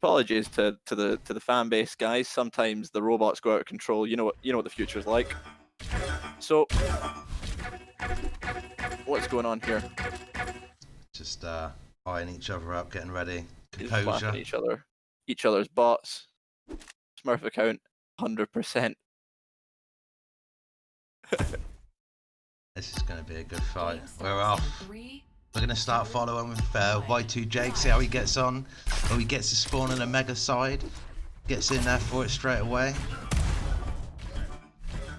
apologies to the fan base, guys. Sometimes the robots go out of control. You know what the future's like. So, what's going on here? Just eyeing each other up, getting ready. Just Composure. flapping each other's bots. Smurf account 100%. This is going to be a good fight. We're off. We're going to start following with Y2Jake, see how he gets on. Oh, he gets his spawn in a mega side. Gets in there for it straight away.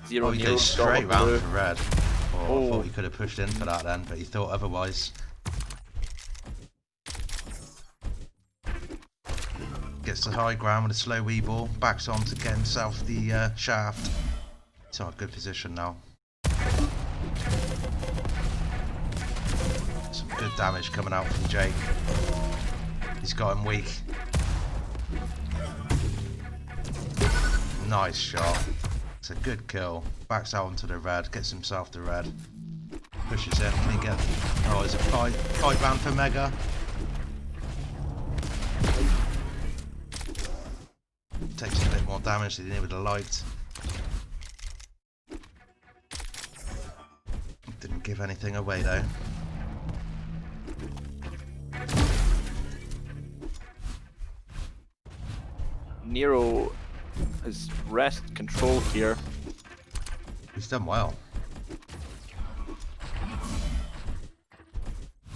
Zero he goes straight round for red. Oh, I thought he could have pushed in for that then, but he thought otherwise. Gets the high ground with a slow wee ball. Backs on to get himself the shaft. It's in a good position now. Some good damage coming out from Jake. He's got him weak. Nice shot. It's a good kill. Backs out onto the red. Gets himself the red. Pushes in. Can he get... Oh, there's a fight round for Mega. Takes a bit more damage than he did with the light. Didn't give anything away though. Nero has wrest control here. He's done well.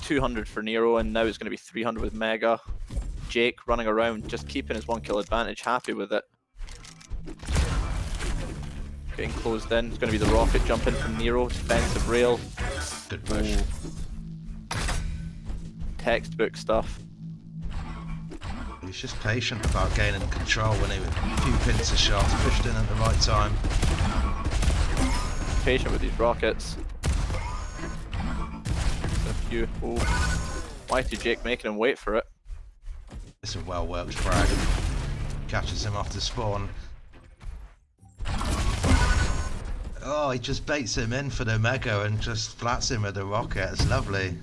200 for Nero, and now it's going to be 300 with Mega. Jake running around, just keeping his 1 kill advantage, happy with it. Getting closed in. It's going to be the rocket jumping from Nero. Defensive rail. Good push. Textbook stuff. He's just patient about gaining control when he with a few pincer shots pushed in at the right time. Patient with these rockets. A few. Y2Jake making him wait for it. It's a well worked frag. Catches him off the spawn. Oh, he just baits him in for the mega and just flats him with the rocket. It's lovely.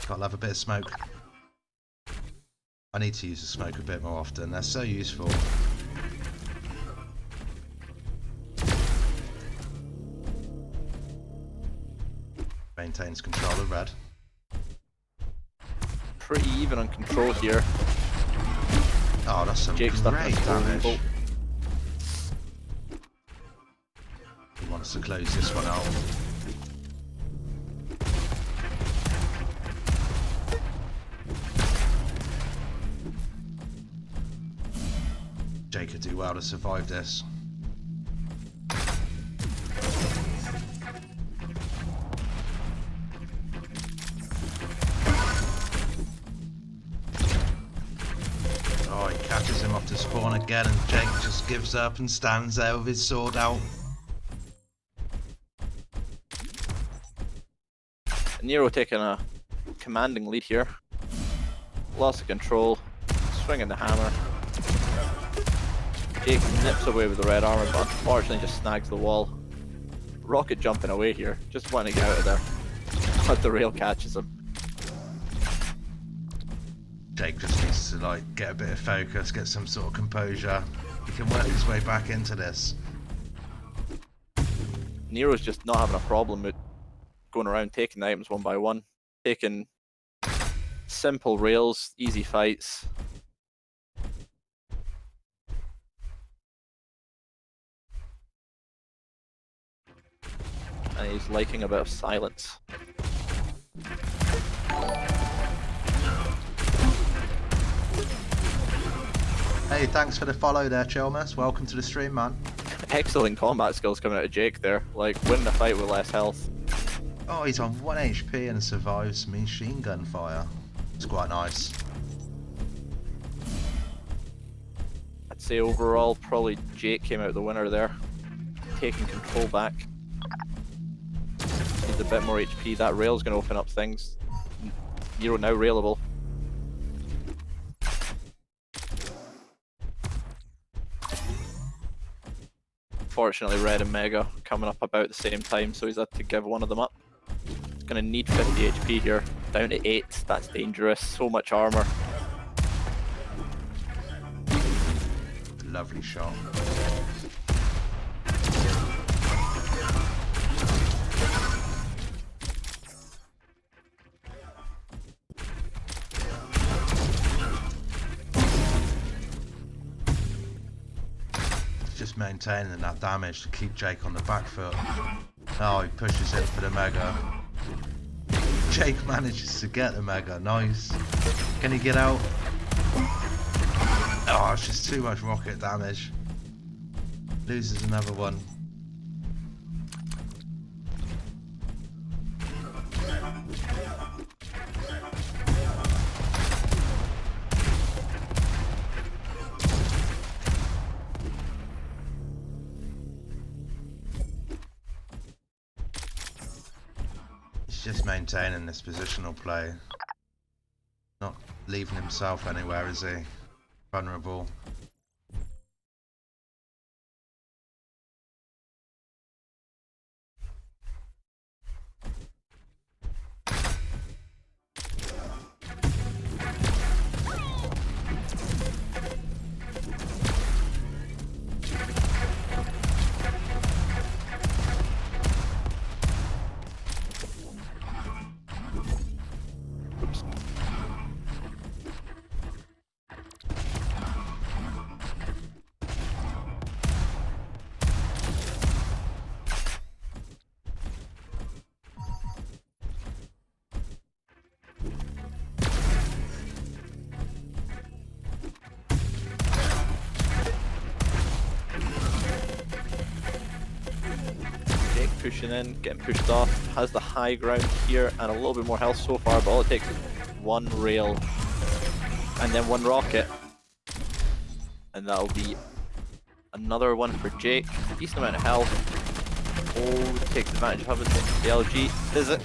Gotta love a bit of smoke. I need to use the smoke a bit more often. They're so useful. Maintains control of red. Pretty even on control here. Oh, that's some Jake's great damage. He wants to close this one out. Jake could do well to survive this. Oh, he catches him off to spawn again and Jake just gives up and stands there with his sword out. Nero taking a commanding lead here. Loss of control. Swinging the hammer. Jake nips away with the red armor, but unfortunately just snags the wall. Rocket jumping away here, just wanting to get out of there. But the rail catches him. Jake just needs to like get a bit of focus, get some sort of composure. He can work his way back into this. Nero's just not having a problem with going around taking the items one by one. Taking simple rails, easy fights. And he's liking a bit of silence. Hey, thanks for the follow there, Chelmas. Welcome to the stream, man. Excellent combat skills coming out of Jake there. Like, winning a fight with less health. Oh, he's on 1 HP and survives machine gun fire. It's quite nice. I'd say overall, probably Jake came out the winner there. Taking control back. Needs a bit more HP. That rail's going to open up things. Nero now railable. Unfortunately, Red and Mega coming up about the same time, so he's had to give one of them up. He's going to need 50 HP here. Down to 8. That's dangerous. So much armor. Lovely shot. Just maintaining that damage to keep Jake on the back foot. Oh, he pushes in for the Mega. Jake manages to get the Mega. Nice. Can he get out? Oh, it's just too much rocket damage. Loses another one. He's just maintaining this positional play. Not leaving himself anywhere, is he? Vulnerable. Oops. Jake pushing in, getting pushed off, has the high ground here and a little bit more health so far, but all it takes is one rail and then one rocket. And that'll be another one for Jake. Decent amount of health. Oh, takes advantage of having the LG. Does it?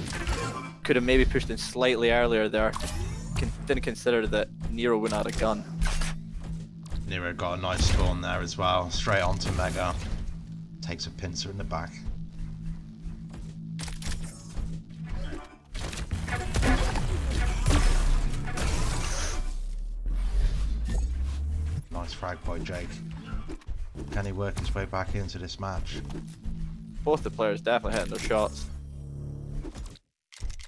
Could have maybe pushed in slightly earlier there. Didn't consider that Nero wouldn't have a gun. Nero got a nice spawn there as well. Straight onto Mega. Takes a pincer in the back. Nice frag by Jake. Can he work his way back into this match? Both the players definitely hitting their shots.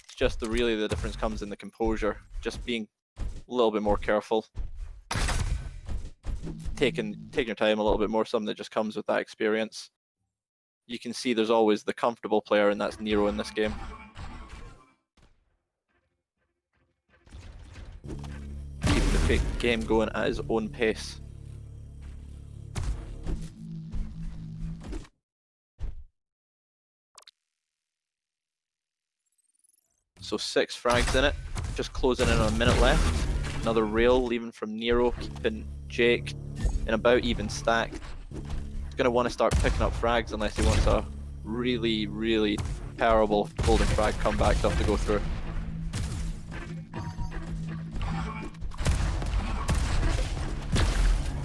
It's just really the difference comes in the composure. Just being a little bit more careful. Taking your time a little bit more, something that just comes with that experience. You can see there's always the comfortable player, and that's Nero in this game. Keeping the game going at his own pace. So 6 frags in it, just closing in on a minute left. Another rail leaving from Nero, keeping Jake in about even stack. He's going to want to start picking up frags unless he wants a really, really terrible golden frag comeback to have to go through.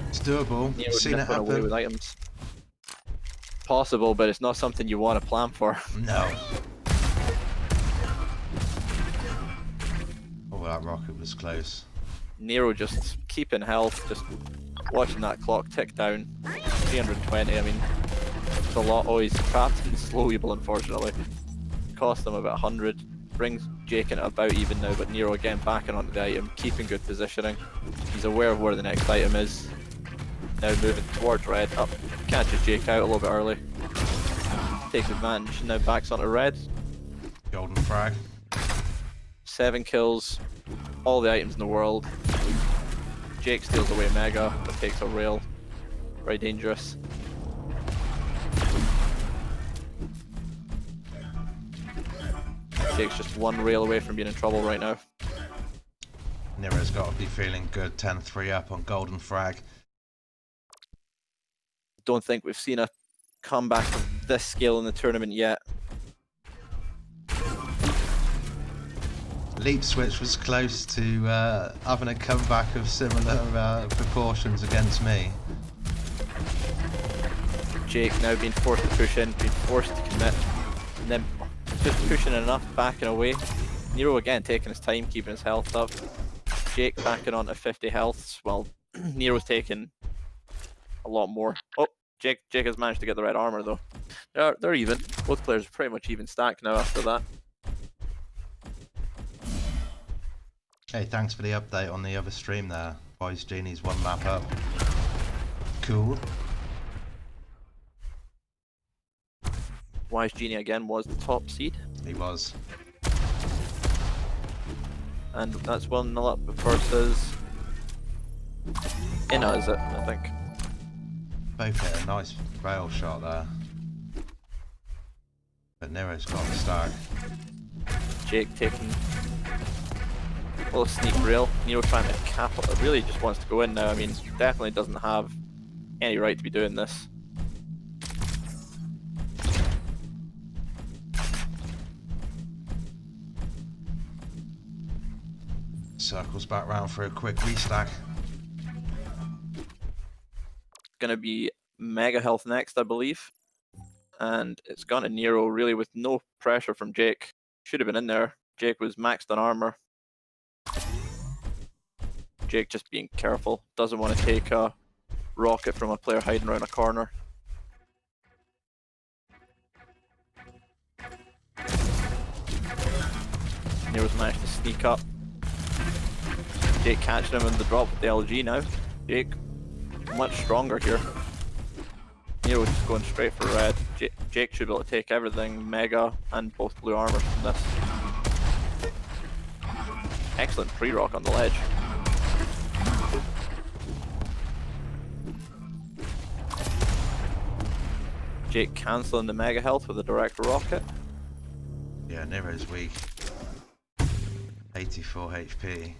It's doable. Nero Seen it nipping away happen. with items. Possible, but it's not something you want to plan for. No. Oh, that rocket was close. Nero just keeping health, just watching that clock tick down. 320, I mean, it's a lot. Oh, he's trapped in slow evil, unfortunately. Cost him about 100. Brings Jake in at about even now, but Nero again backing onto the item, keeping good positioning. He's aware of where the next item is. Now moving towards red. Up, catches Jake out a little bit early. Takes advantage, now backs onto red. Golden frag. 7 kills, all the items in the world. Jake steals away Mega, but takes a rail. Very dangerous. Jake's just one rail away from being in trouble right now. Nero's got to be feeling good. 10-3 up on golden frag. Don't think we've seen a comeback of this scale in the tournament yet. Leap switch was close to having a comeback of similar proportions against me. Jake now being forced to push in, being forced to commit, and then just pushing enough, backing away. Nero again taking his time, keeping his health up. Jake backing on to 50 healths while Nero's taking a lot more. Oh, Jake has managed to get the red armor though. They're even. Both players are pretty much even stacked now after that. Hey, thanks for the update on the other stream there. Boys, Genie's one map up. Cool. Y2Jake again was the top seed. He was. And that's 1-0 up versus Inna, is it? I think. Both hit a nice rail shot there. But Nero's got the stack. Jake taking a little sneak rail. Nero trying to cap it. Really just wants to go in now. I mean, definitely doesn't have any right to be doing this. Circles back round for a quick restack. Gonna be mega health next, I believe. And it's gone to Nero really with no pressure from Jake. Should have been in there. Jake was maxed on armor. Jake just being careful. Doesn't want to take a rocket from a player hiding around a corner. Nero's managed to sneak up. Jake catching him in the drop with the LG now. Jake much stronger here. Nero just going straight for red. Jake should be able to take everything, mega and both blue armor from this. Excellent pre-rock on the ledge. Jake cancelling the mega health with a direct rocket. Yeah, Nero's weak. 84 HP.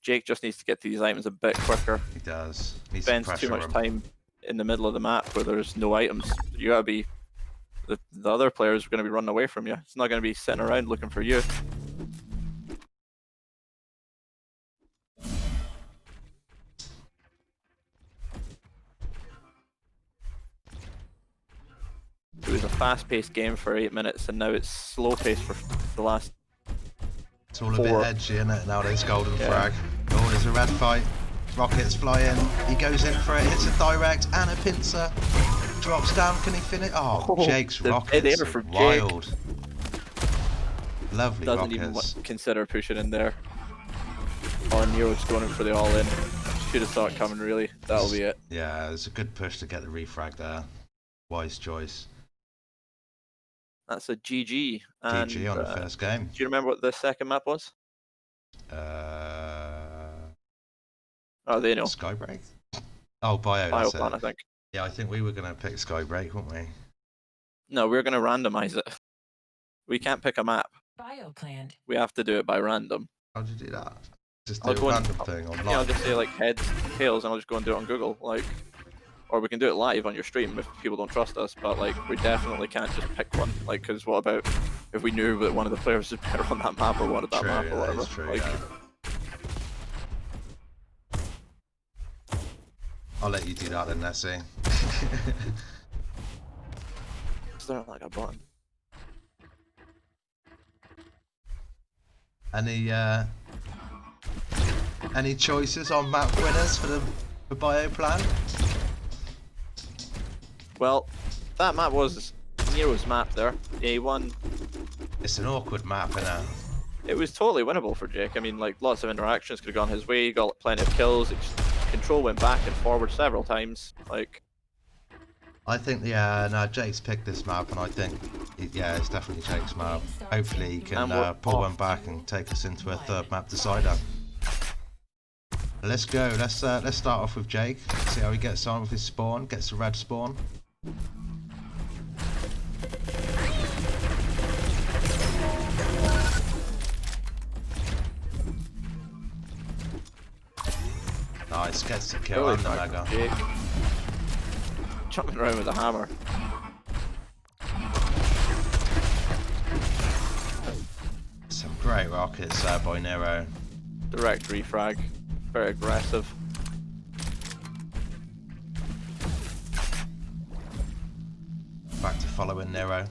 Jake just needs to get to these items a bit quicker. He does. Needs Spends to too much him. time in the middle of the map where there's no items. You gotta be... The other players are gonna be running away from you. It's not gonna be sitting around looking for you. It was a fast-paced game for 8 minutes, and now it's slow-paced for the last It's all a 4. bit edgy, isn't it? Now there's golden frag. Oh, there's a red fight. Rockets fly in. He goes in for it, hits a direct and a pincer. Drops down, can he finish? Oh, Jake's rockets are wild. Lovely doesn't rockets. even consider pushing in there. Oh, Nero's going in for the all-in. Should have saw it coming, really. That'll be it. Yeah, it's a good push to get the refrag there. Wise choice. That's a GG. And, GG on the first game. Do you remember what the second map was? Oh, they know. Skybreak? Oh, Bio, that's it. I think. Yeah, I think we were going to pick Skybreak, weren't we? No, we're going to randomize it. We can't pick a map. Bio-planned. We have to do it by random. How'd you do that? Just do a random thing online? Yeah, I'll just say like heads, tails, and I'll just go and do it on Google. Like, or we can do it live on your stream if people don't trust us. But like, we definitely can't just pick one. Like, because what about if we knew that one of the players was better on that map or wanted that map or whatever? That is true, like, yeah. I'll let you do that then, Nessie. Is there like a button? Any choices on map winners for Bio plan? Well, that map was Nero's map there. Yeah, he won. It's an awkward map, isn't it? It was totally winnable for Jake. I mean, like, lots of interactions could have gone his way. He got plenty of kills. Control went back and forward several times. Like, I think, yeah, no, Jake's picked this map, and I think, yeah, it's definitely Jake's map. Hopefully he can pull one back and take us into a third map decider. Let's go. Let's start off with Jake. See how he gets on with his spawn. Gets a red spawn. Nice, gets the kill and the mega. Jake. Jumping around with a hammer. Some great rockets there by Nero. Direct refrag. Very aggressive. back to following Nero.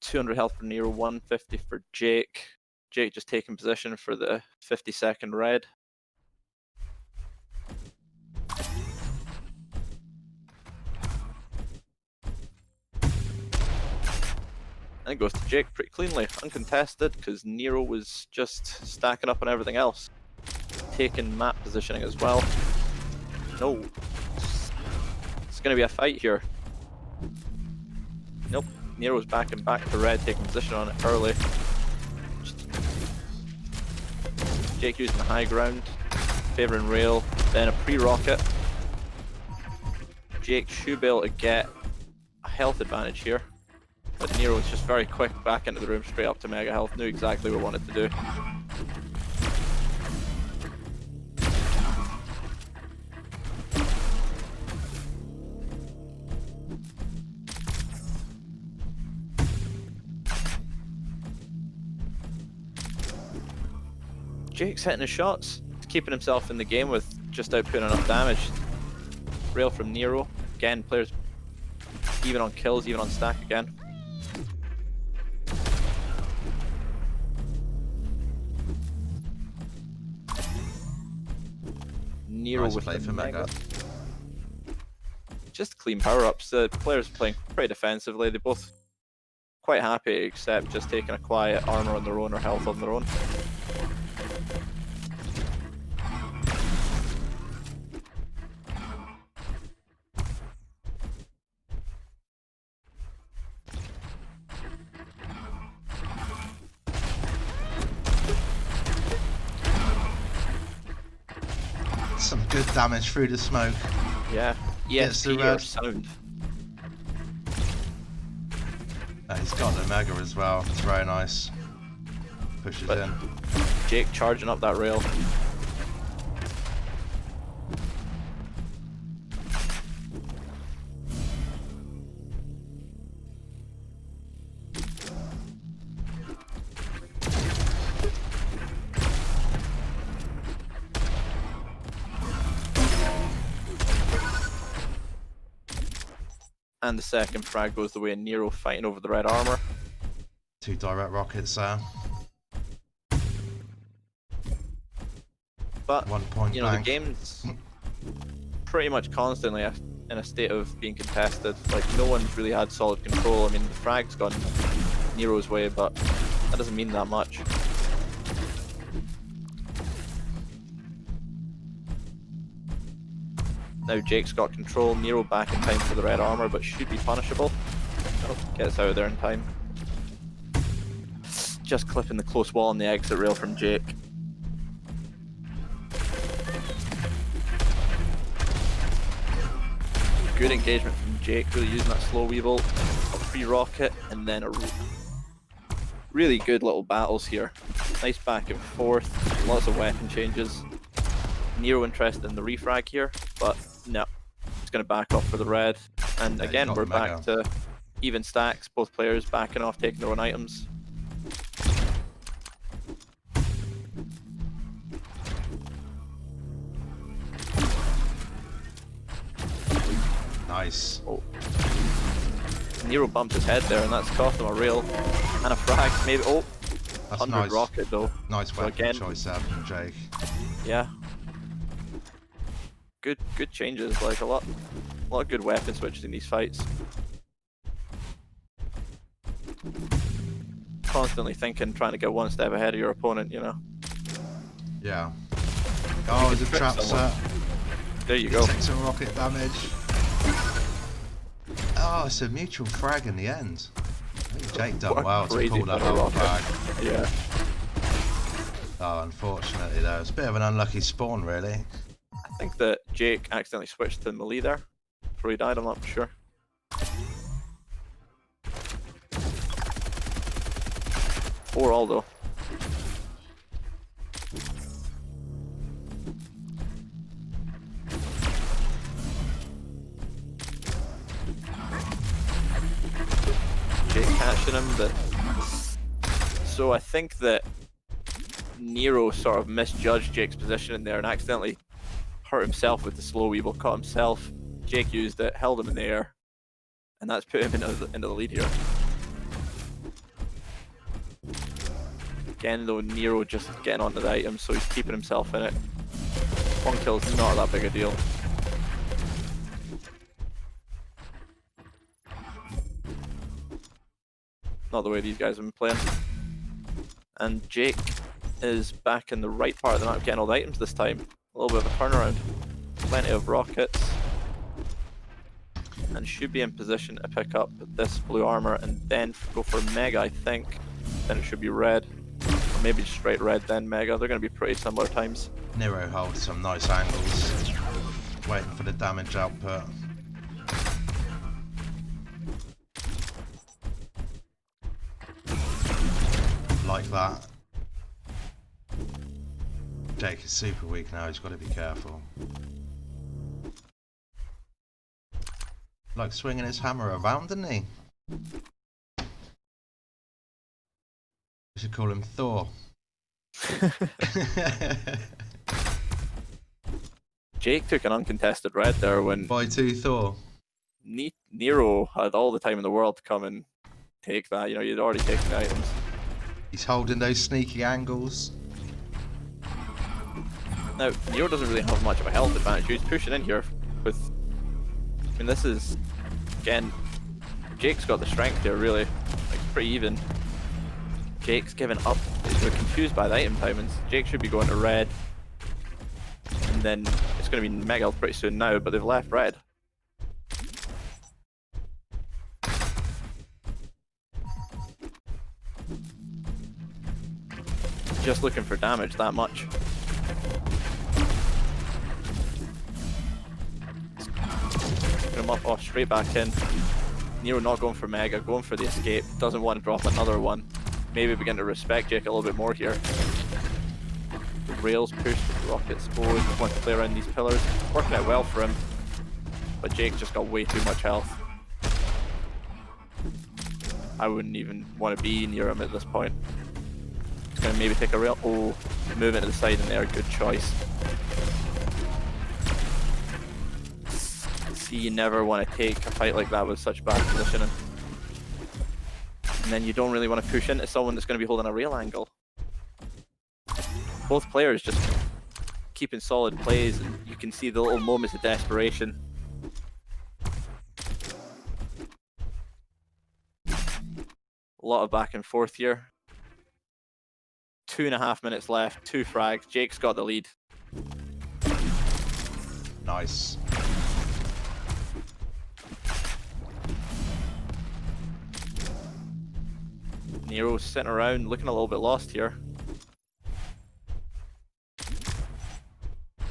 200 health for Nero, 150 for Jake. Jake just taking position for the 50-second red. And it goes to Jake pretty cleanly, uncontested, because Nero was just stacking up on everything else. Taking map positioning as well. No. It's going to be a fight here. Nope. Nero's backing back to red, taking position on it early. Jake using the high ground, favouring rail, then a pre-rocket. Jake should be able to get a health advantage here. But Nero was just very quick back into the room, straight up to mega health, knew exactly what he wanted to do. Jake's hitting his shots, he's keeping himself in the game with just outputting enough damage. Rail from Nero, again, players even on kills, even on stack again. Nero Nice with play the for Mega. Just clean power-ups. The players playing pretty defensively. They're both quite happy, except just taking a quiet armor on their own or health on their own. Some good damage through the smoke. Yeah, Gets the ESP red. or sound. He's got the Mega as well. It's very nice. Pushes But in. Jake charging up that rail. And the second frag goes the way of Nero fighting over the red armor. 2 direct rockets there. But 1 point you know, blank. the game's pretty much constantly in a state of being contested. Like, no one's really had solid control. I mean, the frag's gone Nero's way, but that doesn't mean that much. Now Jake's got control, Nero back in time for the red armor, but should be punishable. Oh, gets out of there in time. Just clipping the close wall on the exit rail from Jake. Good engagement from Jake, really using that slow weevil, a free rocket, and then a really good little battles here. Nice back and forth, lots of weapon changes. Nero interested in the refrag here, but no, he's going to back off for the red. And Yeah, again, got we're the back Mega. to even stacks, both players backing off, taking their own items. Nice. Oh. Nero bumped his head there, and that's cost him a rail and a frag. Maybe, oh, That's 100 nice. rocket though. Nice So weapon again- choice there from Jake. Yeah. Good changes, like a lot of good weapon switches in these fights. Constantly thinking, trying to get one step ahead of your opponent, you know. Yeah. Oh, could the trick trap someone. set. There you go. Takes some rocket damage. Oh, it's a mutual frag in the end. I think Jake done What a well to crazy pull that little whole rocket. frag. Yeah. Oh, unfortunately though, it's a bit of an unlucky spawn really. I think that Jake accidentally switched to melee there before he died, I'm not sure. Overall though. Jake catching him, but so I think that Nero sort of misjudged Jake's position in there and accidentally hurt himself with the slow weevil, caught himself. Jake used it, held him in the air, and that's put him into the lead here. Again though, Nero just getting onto the item, so he's keeping himself in it. One kill's not that big a deal. Not the way these guys have been playing. And Jake is back in the right part of the map, getting all the items this time. A little bit of a turnaround. Plenty of rockets. And should be in position to pick up this blue armor and then go for Mega, I think. Then it should be red. Or maybe straight red, then Mega. They're going to be pretty similar times. Nero holds some nice angles. Waiting for the damage output. Like that. Jake is super weak now, he's got to be careful. Like swinging his hammer around, didn't he? We should call him Thor. Jake took an uncontested red there when Y2 Thor. Nero had all the time in the world to come and take that. You know, you'd already taken the items. He's holding those sneaky angles. Now, Nero doesn't really have much of a health advantage. He's pushing in here with... I mean, this is... Again, Jake's got the strength here, really. Like, it's pretty even. Jake's given up. They're confused by the item timings. Jake should be going to red. And then it's going to be Mega pretty soon now, but they've left red. Just looking for damage that much. Put him up, oh, straight back in. Nero not going for Mega, going for the escape. Doesn't want to drop another one. Maybe begin to respect Jake a little bit more here. The rails pushed, the rockets exposed. Want to play around these pillars. Working out well for him. But Jake just got way too much health. I wouldn't even want to be near him at this point. He's going to maybe take a rail. Oh, move it to the side in there. Good choice. See, you never want to take a fight like that with such bad positioning. And then you don't really want to push into someone that's going to be holding a rail angle. Both players just keeping solid plays, and you can see the little moments of desperation. A lot of back and forth here. 2.5 minutes left, 2 frags. Jake's got the lead. Nice. Nero's sitting around looking a little bit lost here.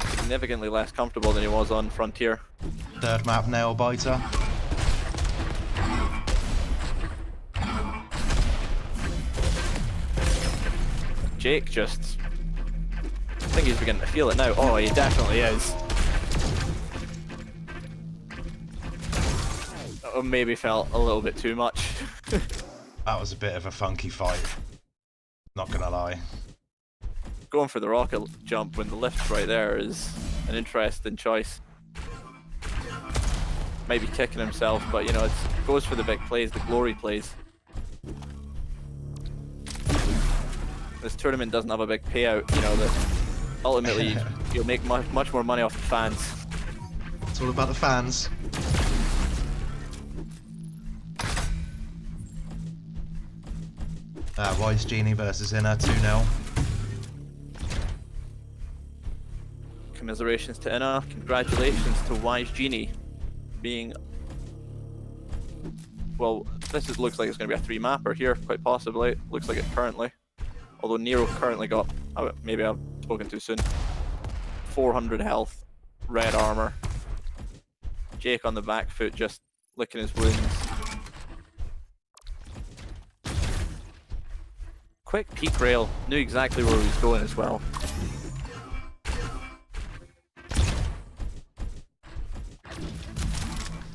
Significantly less comfortable than he was on Frontier. Third map, nail biter. Jake just... I think he's beginning to feel it now. Oh, he definitely is. Or maybe felt a little bit too much. That was a bit of a funky fight. Not gonna lie. Going for the rocket jump when the lift's right there is an interesting choice. Maybe kicking himself, but you know, it goes for the big plays, the glory plays. This tournament doesn't have a big payout, you know, that ultimately you'll make much more money off the fans. It's all about the fans. Wise Genie versus Inner 2-0. Commiserations to Inna. Congratulations to Wise Genie being... Well, this looks like it's going to be a 3-mapper here, quite possibly. Looks like it currently. Although Nero currently got... Oh, maybe I've spoken too soon. 400 health. Red armor. Jake on the back foot just licking his wounds. Quick peek rail. Knew exactly where he was going as well.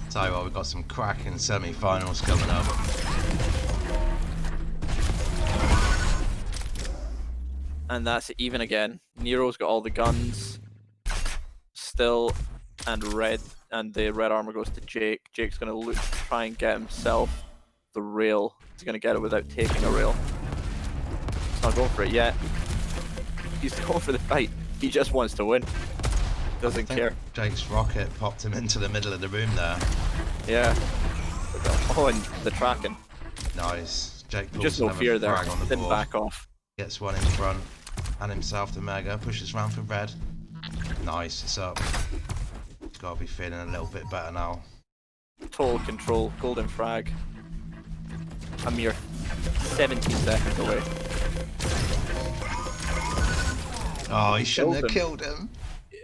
Tell you what, we've got some cracking semi-finals coming up. And that's even again. Nero's got all the guns still, and red and the red armor goes to Jake. Jake's gonna look to try and get himself the rail. He's gonna get it without taking a rail. He's not going for it yet. He's going for the fight. He just wants to win. Doesn't care. Jake's rocket popped him into the middle of the room there. Yeah. Oh, and the tracking. Nice. Jake pulls Just no another fear there. frag on the Didn't board. back off. Gets one in front. And himself the mega. Pushes round for red. Nice. It's up. He's got to be feeling a little bit better now. Total control. Golden frag. A mere 70 seconds away. Oh, he shouldn't have killed him.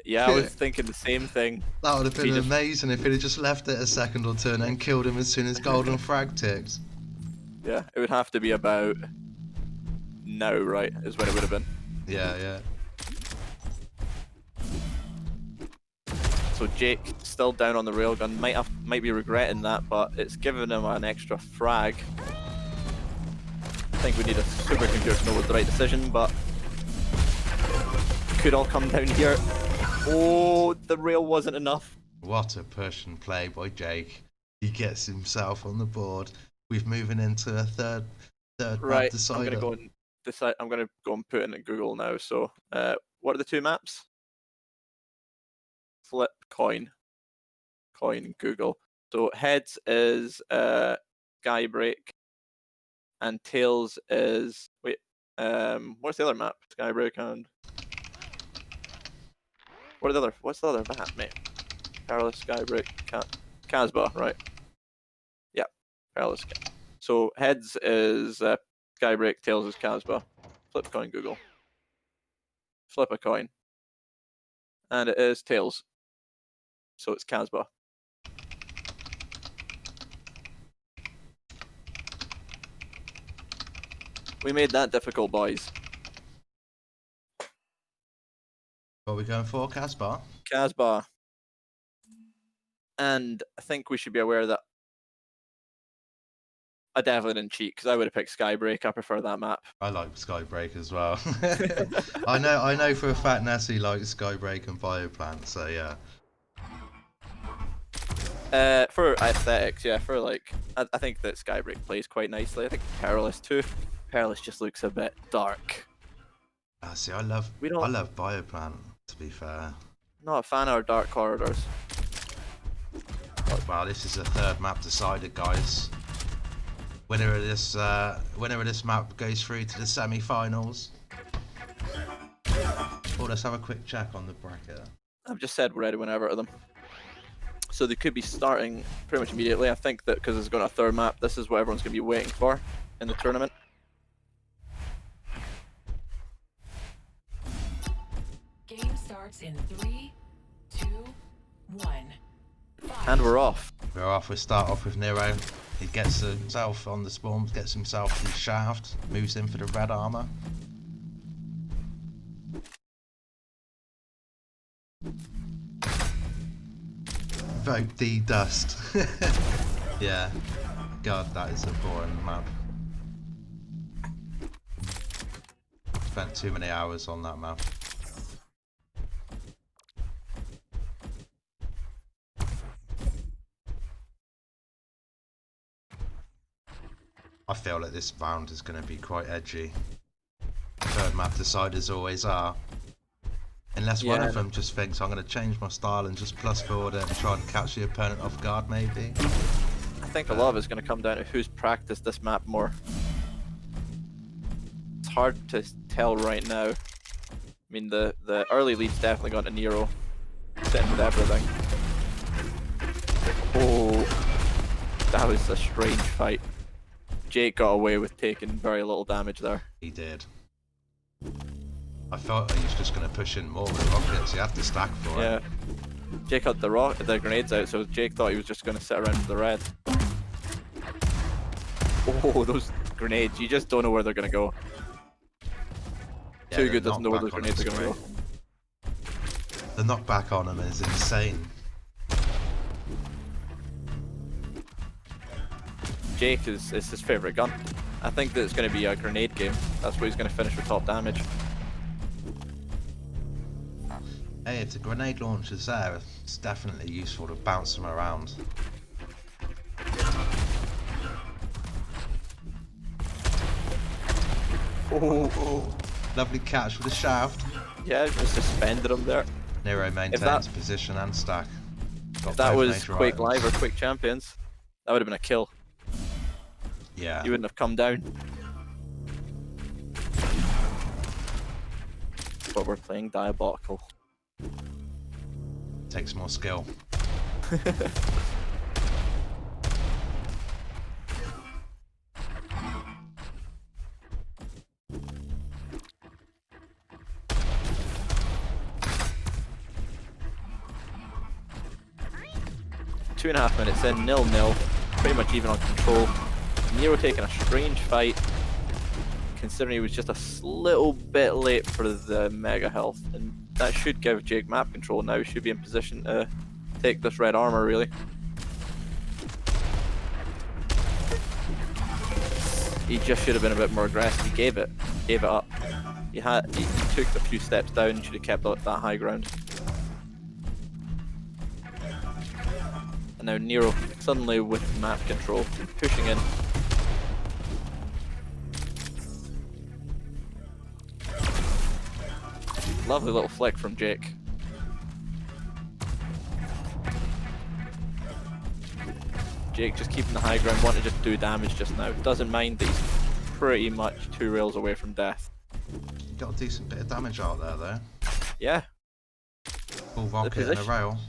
Yeah, I was thinking the same thing. That would have been amazing if he'd have just left it a second or two and then killed him as soon as golden frag ticked. Yeah, it would have to be about now, right? Is when it would have been. Yeah, yeah. So Jake still down on the railgun. Might be regretting that, but it's given him an extra frag. I think we need a supercomputer to know what's the right decision, but could all come down here. Oh, the rail wasn't enough. What a push and play by Jake. He gets himself on the board. We're moving into a third Right, map decider. I'm gonna go and decide. I'm gonna go and put it in Google now. So, what are the two maps? Flip, coin, Google. So heads is Skybreak, and tails is what's the other map? Skybreak and what's the other map, mate? Perilous, Skybreak, Casbah, right? Yeah, Perilous. So heads is Skybreak, tails is Casbah. Flip coin, Google. Flip a coin, and it is tails. So it's Casbah. We made that difficult, boys. What are we going for, Casbah? Casbah. And I think we should be aware that I definitely didn't cheat because I would have picked Skybreak. I prefer that map. I like Skybreak as well. I know for a fact Nessie likes Skybreak and Bioplant, so yeah. For aesthetics, yeah, for like, I think that Skybreak plays quite nicely. I think Perilous too. Perilous just looks a bit dark. See, I love Bioplant, to be fair. Not a fan of our dark corridors. Wow, this is a third map decided, guys. Winner of this map goes through to the semi-finals. Oh, let's have a quick check on the bracket. I've just said we're ready whenever to them. So they could be starting pretty much immediately. I think that because it's going to a third map, this is what everyone's going to be waiting for in the tournament. Game starts in 3, 2, 1. And we're off. We're off. We start off with Nero. He gets himself on the spawn, gets himself the shaft, moves in for the red armor. Vote D dust. Yeah. God, that is a boring map. Spent too many hours on that map. I feel like this round is going to be quite edgy. Third map deciders always are. Unless one of them just thinks I'm going to change my style and just plus forward it and try and catch the opponent off guard maybe. I think a lot of it's going to come down to who's practiced this map more. It's hard to tell right now. I mean, the early lead's definitely gone to Nero, sitting with everything. Oh, that was a strange fight. Jake got away with taking very little damage there. He did. I thought he was just going to push in more with rockets. He had to stack for it. Yeah. Jake had the grenades out, so Jake thought he was just going to sit around with the red. Oh, those grenades. You just don't know where they're going to go. Yeah, Too Good doesn't know where those knockback on grenades are him going is to go. great. The knockback on him is insane. Jake is his favourite gun. I think that it's going to be a grenade game. That's where he's going to finish with top damage. Hey, if the grenade launcher's there, it's definitely useful to bounce them around. Oh. Lovely catch with the shaft. Yeah, just suspended him there. Nero maintains position and stack. Got If that both was major Quake items. Live or Quake Champions, that would have been a kill. Yeah. He wouldn't have come down. But we're playing Diabotical. Takes more skill. 2.5 minutes in, 0-0, pretty much even on control. Nero taking a strange fight, considering he was just a little bit late for the mega health, and that should give Jake map control now. He should be in position to take this red armor, really. He just should have been a bit more aggressive. He gave it up. He took a few steps down, should have kept that high ground. And now Nero suddenly with map control, pushing in. Lovely little flick from Jake. Jake just keeping the high ground, wanting to just do damage just now. Doesn't mind that he's pretty much 2 rails away from death. You got a decent bit of damage out there though. Yeah. Full rocket in a rail.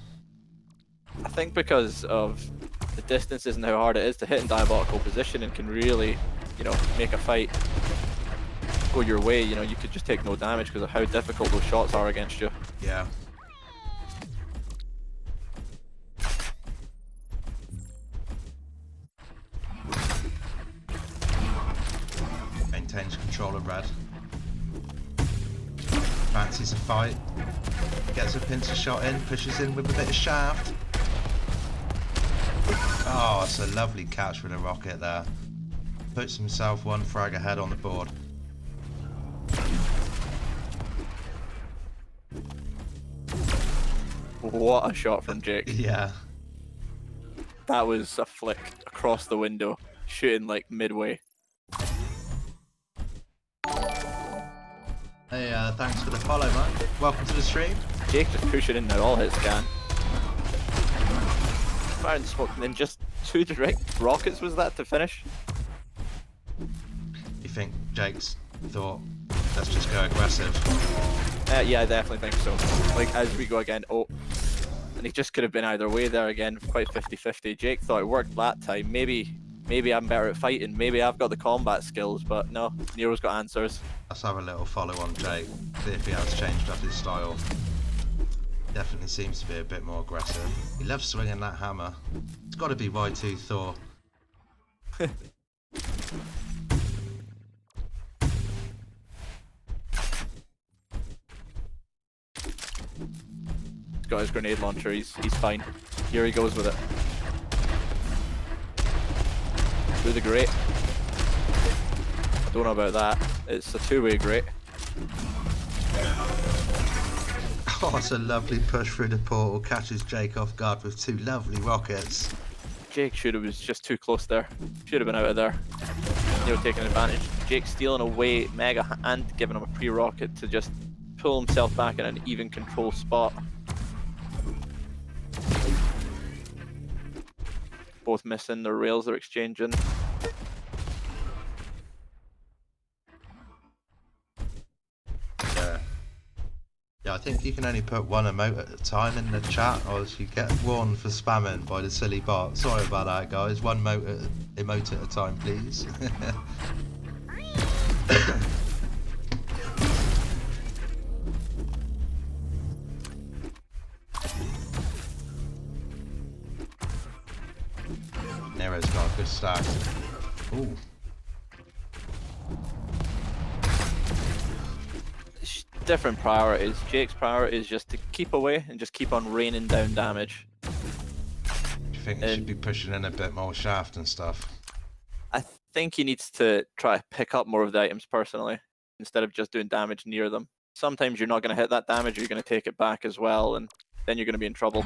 I think because of the distances and how hard it is to hit in diabolical position, and can really, you know, make a fight go your way. You know, you could just take no damage because of how difficult those shots are against you. Yeah. Maintains control of red. Fancies a fight. Gets a pincer shot in, pushes in with a bit of shaft. Oh, it's a lovely catch with a rocket there. Puts himself 1 frag ahead on the board. What a shot from Jake. Yeah. That was a flick across the window, shooting like midway. Hey, thanks for the follow, man. Welcome to the stream. Jake just pushing in now, all hit scan. Fire and smoke, and then just 2 direct rockets, was that to finish? You think Jake's thought, let's just go aggressive? Yeah, I definitely think so. Like, as we go again, oh. And he just could have been either way there again, quite 50-50. Jake thought it worked that time. Maybe I'm better at fighting. Maybe I've got the combat skills, but no, Nero's got answers. Let's have a little follow on Jake, see if he has changed up his style. Definitely seems to be a bit more aggressive. He loves swinging that hammer. It's got to be Y2 Thor. He's got his grenade launcher, he's fine. Here he goes with it. Through the grate. I don't know about that. It's a 2-way grate. Oh, it's a lovely push through the portal, catches Jake off guard with 2 lovely rockets. Jake was just too close there. Should have been out of there. Nero taking advantage. Jake stealing away Mega and giving him a pre-rocket to just pull himself back in an even control spot. Both missing, their rails are exchanging. Yeah, I think you can only put 1 emote at a time in the chat, or else you get warned for spamming by the silly bot. Sorry about that, guys. 1 emote at a time, please. Nero's got a good stack. Ooh. Different priorities. Jake's priority is just to keep away and just keep on raining down damage. Do you think they should be pushing in a bit more shaft and stuff? I think he needs to try to pick up more of the items personally, instead of just doing damage near them. sometimes you're not going to hit that damage, you're going to take it back as well, and then you're going to be in trouble.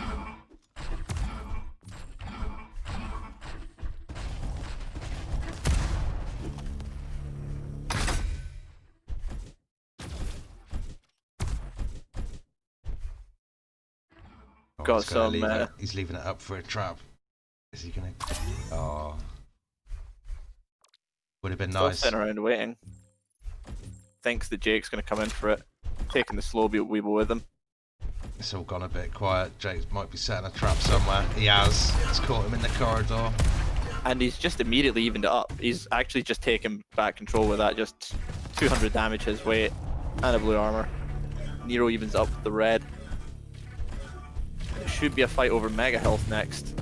Oh, Got he's gonna some. leave it. He's leaving it up for a trap. Is he gonna? Oh, would have been Still nice. sitting around waiting. Thinks that Jake's going to come in for it, taking the slow weeble with him. It's all gone a bit quiet. Jake might be setting a trap somewhere. He has. It's caught him in the corridor. And he's just immediately evened it up. He's actually just taken back control with that. Just 200 damage his weight and a blue armor. Nero evens up with the red. It should be a fight over mega health next.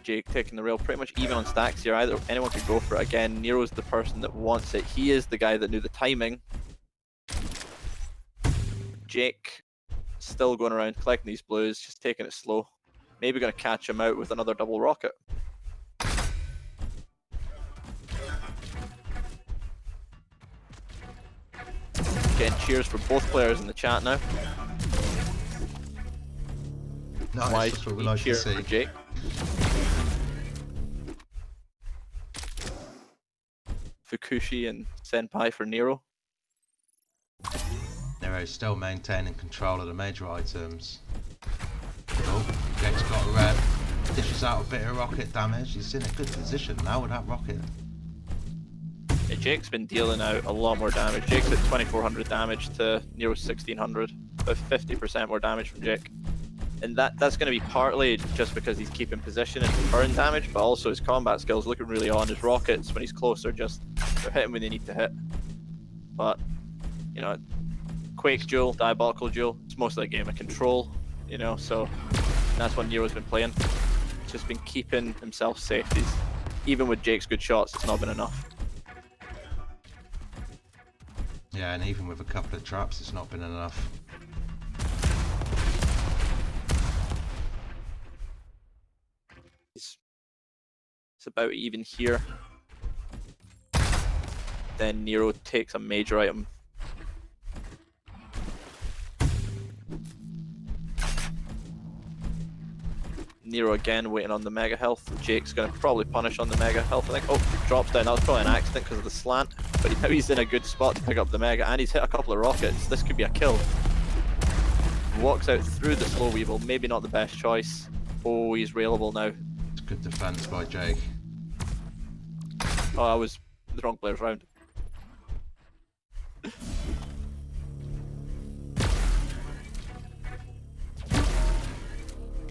Jake taking the rail pretty much even on stacks here. Either anyone could go for it. Again, Nero's the person that wants it. He is the guy that knew the timing. Jake still going around collecting these blues, just taking it slow. Maybe going to catch him out with another double rocket. Getting cheers for both players in the chat now. Nice, that's what we like to see. For Jake. Fukushi and Senpai for Nero. Nero's still maintaining control of the major items. Oh, Jake's got a red. Dishes out a bit of rocket damage. He's in a good position now with that rocket. Yeah, Jake's been dealing out a lot more damage. Jake's at 2400 damage to Nero's 1600. About 50% more damage from Jake. And that's going to be partly just because he's keeping position and deferring damage, but also his combat skills looking really on. His rockets, when he's closer, just they're hitting when they need to hit. But, you know, Quake Duel, Diabotical Duel, it's mostly a game of control, you know, so that's what Nero's been playing. Just been keeping himself safe. Even with Jake's good shots, it's not been enough. Yeah, and even with a couple of traps, it's not been enough. It's about even here. Then Nero takes a major item. Nero again waiting on the mega health. Jake's going to probably punish on the mega health, I think. Oh, drops down. That was probably an accident because of the slant. But now he's in a good spot to pick up the mega, and he's hit a couple of rockets. This could be a kill. Walks out through the slow weevil. Maybe not the best choice. Oh, he's railable now. It's good defense by Jake. Oh, I was the wrong players round.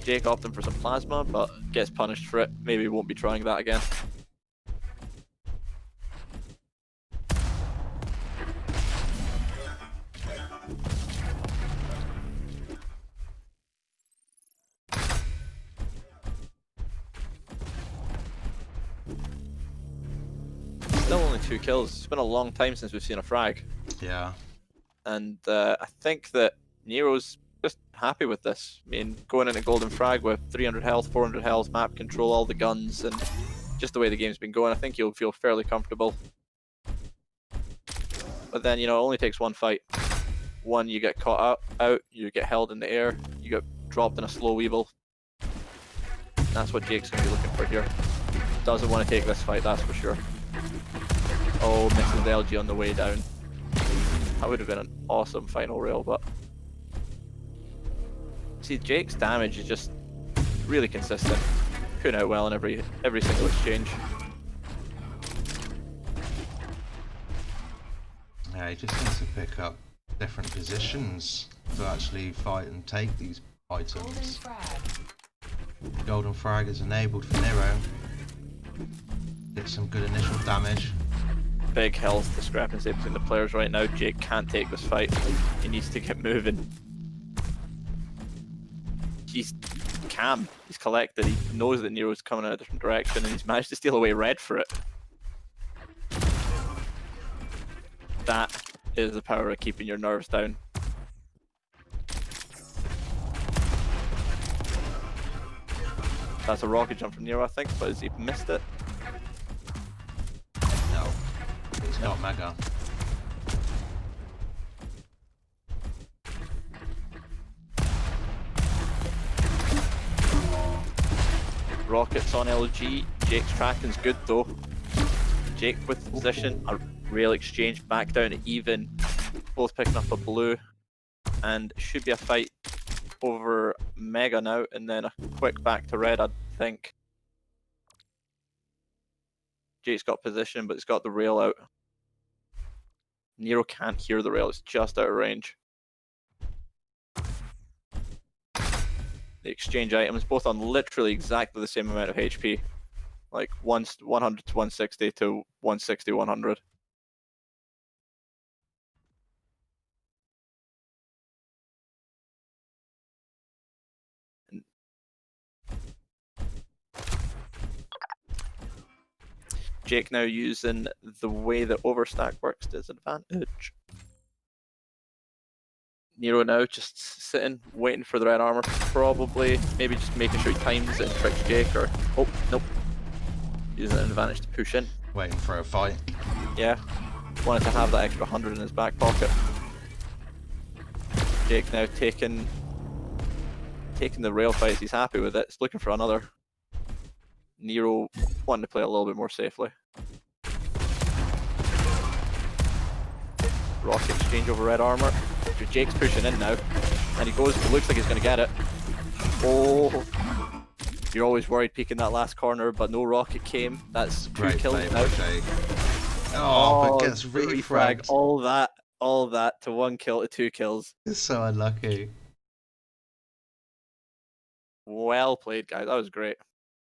Jake opting for some plasma, but gets punished for it. Maybe won't be trying that again. Still only 2 kills. It's been a long time since we've seen a frag. Yeah. And I think that Nero's just happy with this. I mean, going into Golden Frag with 300 health, 400 health, map control, all the guns, and just the way the game's been going, I think he'll feel fairly comfortable. But then, you know, it only takes one fight. One, you get caught out, you get held in the air, you get dropped in a slow weeble. That's what Jake's going to be looking for here. Doesn't want to take this fight, that's for sure. Oh, misses the LG on the way down. That would have been an awesome final rail, but... See, Jake's damage is just really consistent. Putting out well in every single exchange. Yeah, he just needs to pick up different positions to actually fight and take these items. Golden Frag is enabled for Nero. Get some good initial damage. Big health discrepancy between the players right now. Jake can't take this fight. He needs to get moving. He's calm. He's collected. He knows that Nero's coming in a different direction, and he's managed to steal away red for it. That is the power of keeping your nerves down. That's a rocket jump from Nero, I think, but has he missed it? No. He's got mega. Rockets on LG. Jake's tracking's good though. Jake with the position. A real exchange back down to even. Both picking up a blue. And should be a fight over Mega now, and then a quick back to red, I think. Jake's got position, but he's got the rail out. Nero can't hear the rail, it's just out of range. The exchange items, both on literally exactly the same amount of HP. Like 100 to 160 to 160, 100. Jake now using the way that overstack works to his advantage. Nero now just sitting, waiting for the red armor, probably, maybe just making sure he times it and tricks Jake, or, oh, nope. Using an advantage to push in. Waiting for a fight. Yeah, wanted to have that extra 100 in his back pocket. Jake now taking the rail fight, he's happy with it, he's looking for another. Nero wanting to play a little bit more safely. Rocket exchange over red armor. Jake's pushing in now, and he goes, it looks like he's going to get it. Oh, you're always worried peeking that last corner, but no rocket came. That's 2 kills now. Oh, but gets refragged. All that to 1 kill to 2 kills. It's so unlucky. Well played, guys. That was great.